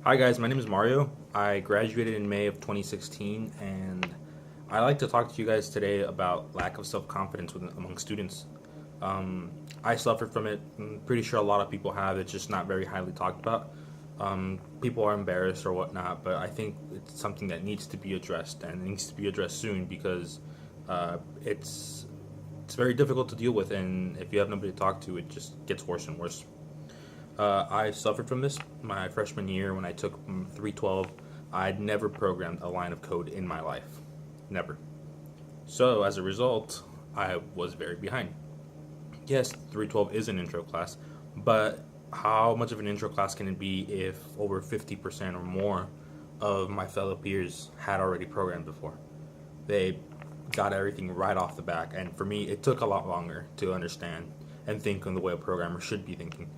Hi guys, my name is Mario. I graduated in May of 2016, and I like to talk to you guys today about lack of self-confidence among students. Um, I suffered from it. I'm pretty sure a lot of people have. It's just not very highly talked about. People are embarrassed or whatnot, but I think it's something that needs to be addressed, and it needs to be addressed soon because uh, it's it's very difficult to deal with, and if you have nobody to talk to, it just gets worse and worse. I suffered from this my freshman year when I took 312. I'd never programmed a line of code in my life. Never. So, as a result, I was very behind. Yes, 312 is an intro class, but how much of an intro class can it be if over 50% or more of my fellow peers had already programmed before? They got everything right off the back, and for me, it took a lot longer to understand and think in the way a programmer should be thinking.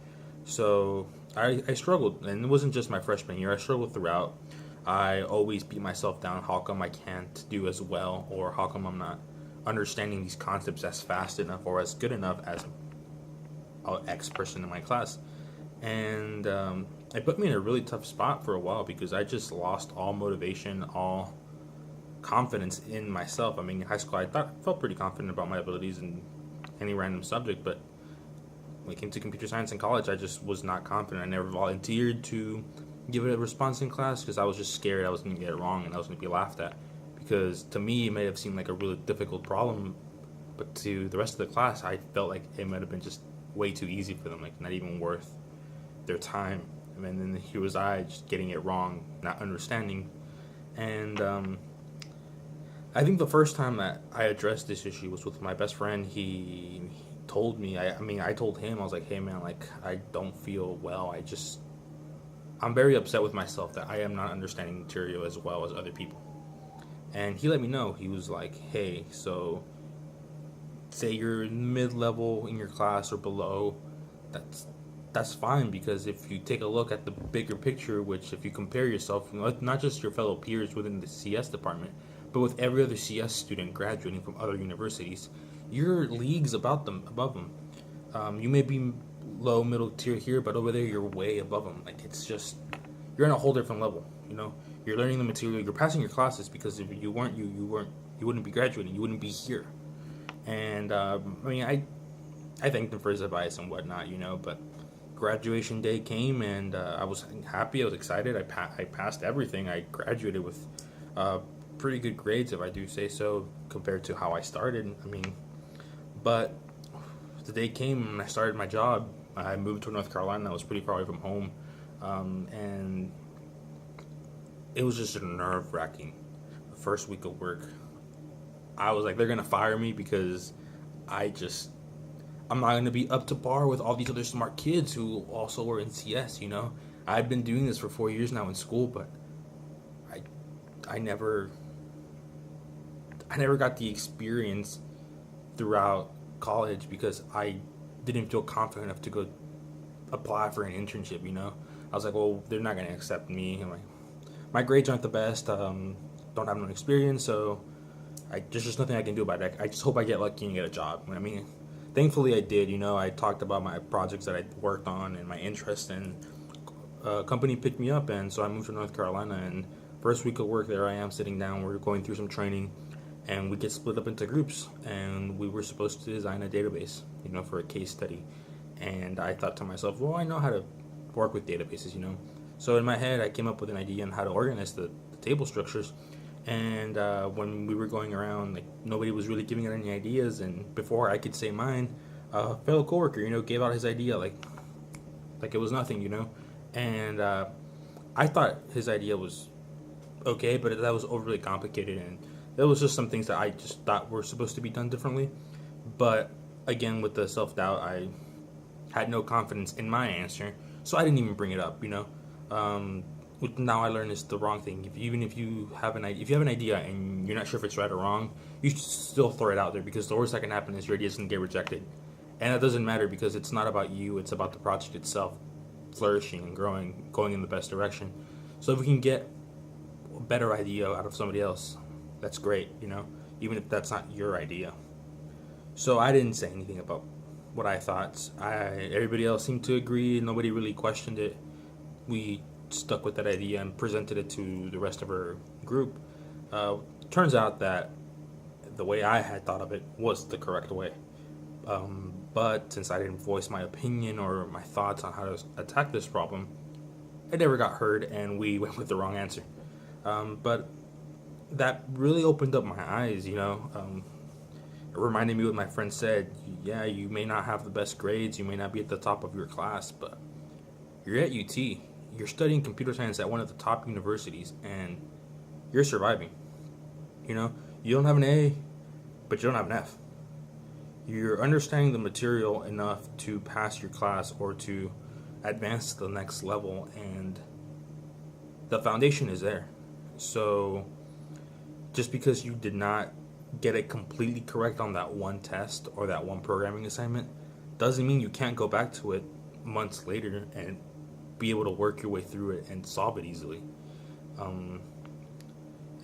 So I struggled, and it wasn't just my freshman year. I struggled throughout. I always beat myself down. How come I can't do as well, or how come I'm not understanding these concepts as fast enough or as good enough as an X person in my class? And it put me in a really tough spot for a while because I just lost all motivation, all confidence in myself. I mean, in high school, felt pretty confident about my abilities in any random subject, but when it came to computer science in college, I just was not confident. I never volunteered to give it a response in class because I was just scared I was going to get it wrong and I was going to be laughed at. Because to me, it may have seemed like a really difficult problem, but to the rest of the class, I felt like it might have been just way too easy for them, like not even worth their time. And then here was I just getting it wrong, not understanding. And I think the first time that I addressed this issue was with my best friend. He told me, I told him, I was like, hey man, like, I don't feel well. I'm very upset with myself that I am not understanding material as well as other people. And he let me know. He was like, hey, so say you're mid level in your class or below, that's that's fine because if you take a look at the bigger picture, which if you compare yourself, not just your fellow peers within the CS department, but with every other CS student graduating from other universities, you're leagues above them. You may be low, middle tier here, but over there you're way above them. Like it's just you're on a whole different level. You're learning the material, you're passing your classes because if you weren't, you wouldn't be graduating, you wouldn't be here. And I thanked him for his advice and whatnot, but graduation day came and I was happy, I was excited. I passed everything. I graduated with pretty good grades, if I do say so, compared to how I started. But the day came and I started my job. I moved to North Carolina. I was pretty far away from home, and it was just nerve wracking. The first week of work, I was like, they're gonna fire me because I'm not gonna be up to par with all these other smart kids who also were in CS. I've been doing this for 4 years now in school, but I I never I never got the experience throughout college because I didn't feel confident enough to go apply for an internship. I was like, well, they're not gonna accept me. I'm like, my grades aren't the best. Don't have no experience, so there's just nothing I can do about it. I just hope I get lucky and get a job. Thankfully I did. I talked about my projects that I worked on and my interest, and a company picked me up, and so I moved to North Carolina. And first week of work, there I am sitting down. We're going through some training, and we get split up into groups, and we were supposed to design a database, for a case study. And I thought to myself, well, I know how to work with databases. So in my head, I came up with an idea on how to organize the table structures. And when we were going around, like nobody was really giving out any ideas. And before I could say mine, a fellow coworker, gave out his idea like it was nothing. And I thought his idea was okay, but that was overly complicated, and there was just some things that I just thought were supposed to be done differently. But again, with the self doubt, I had no confidence in my answer, so I didn't even bring it up. Now I learned it's the wrong thing. Even if you have if you have an idea and you're not sure if it's right or wrong, you should still throw it out there because the worst that can happen is your idea doesn't get rejected, and that doesn't matter because it's not about you. It's about the project itself flourishing and growing, going in the best direction. So if we can get a better idea out of somebody else, that's great. Even if that's not your idea. So I didn't say anything about what I thought. Everybody else seemed to agree. Nobody really questioned it. We stuck with that idea and presented it to the rest of her group. Uh, Turns out that the way I had thought of it was the correct way. But since I didn't voice my opinion or my thoughts on how to attack this problem, it never got heard and we went with the wrong answer. But that really opened up my eyes, you know. It reminded me what my friend said. Yeah, you may not have the best grades, you may not be at the top of your class, but you're at UT. You're studying computer science at one of the top universities, and you're surviving. You know, you don't have an A, but you don't have an F. You're understanding the material enough to pass your class or to advance to the next level, and the foundation is there. So, just because you did not get it completely correct on that one test or that one programming assignment doesn't mean you can't go back to it months later and be able to work your way through it and solve it easily.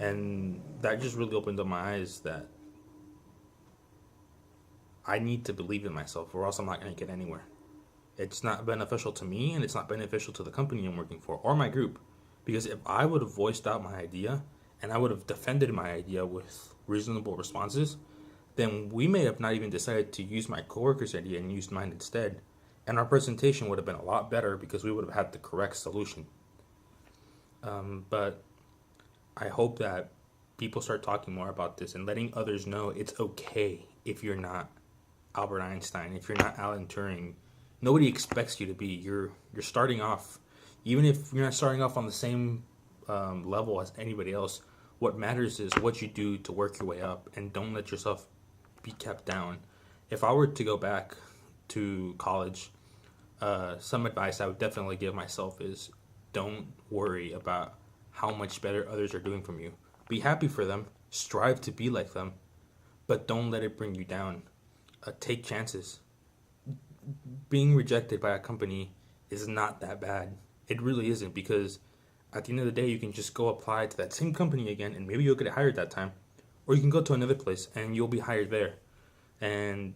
And that just really opened up my eyes that I need to believe in myself or else I'm not going to get anywhere. It's not beneficial to me and it's not beneficial to the company I'm working for or my group. Because if I would have voiced out my idea and I would have defended my idea with reasonable responses, then we may have not even decided to use my coworker's idea and used mine instead. And our presentation would have been a lot better because we would have had the correct solution. But I hope that people start talking more about this and letting others know it's okay if you're not Albert Einstein, if you're not Alan Turing. Nobody expects you to be. You're starting off, even if you're not starting off on the same level as anybody else. What matters is what you do to work your way up, and don't let yourself be kept down. If I were to go back to college, some advice I would definitely give myself is don't worry about how much better others are doing from you. Be happy for them, strive to be like them, but don't let it bring you down. Take chances. Being rejected by a company is not that bad. It really isn't, because at the end of the day, you can just go apply to that same company again and maybe you'll get hired that time. Or you can go to another place and you'll be hired there. And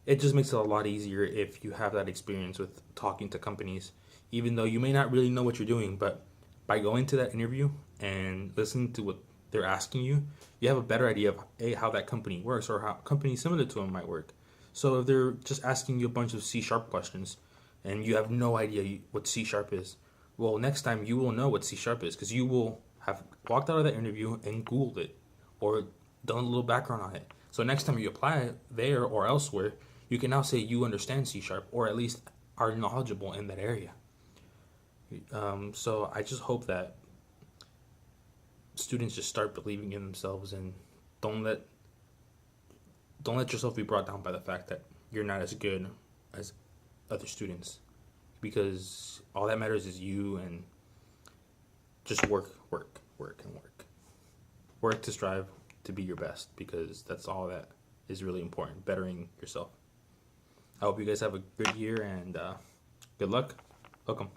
it just makes it a lot easier if you have that experience with talking to companies, even though you may not really know what you're doing. But by going to that interview and listening to what they're asking you, you have a better idea of how that company works or how companies similar to them might work. So if they're just asking you a bunch of C# questions and you have no idea what C# is, well, next time you will know what C# is because you will have walked out of that interview and Googled it or done a little background on it. So next time you apply there or elsewhere, you can now say you understand C# or at least are knowledgeable in that area. So I just hope that students just start believing in themselves and don't let yourself be brought down by the fact that you're not as good as other students, because all that matters is you, and just work to strive to be your best, because that's all that is really important, bettering yourself. I hope you guys have a good year and good luck. Welcome.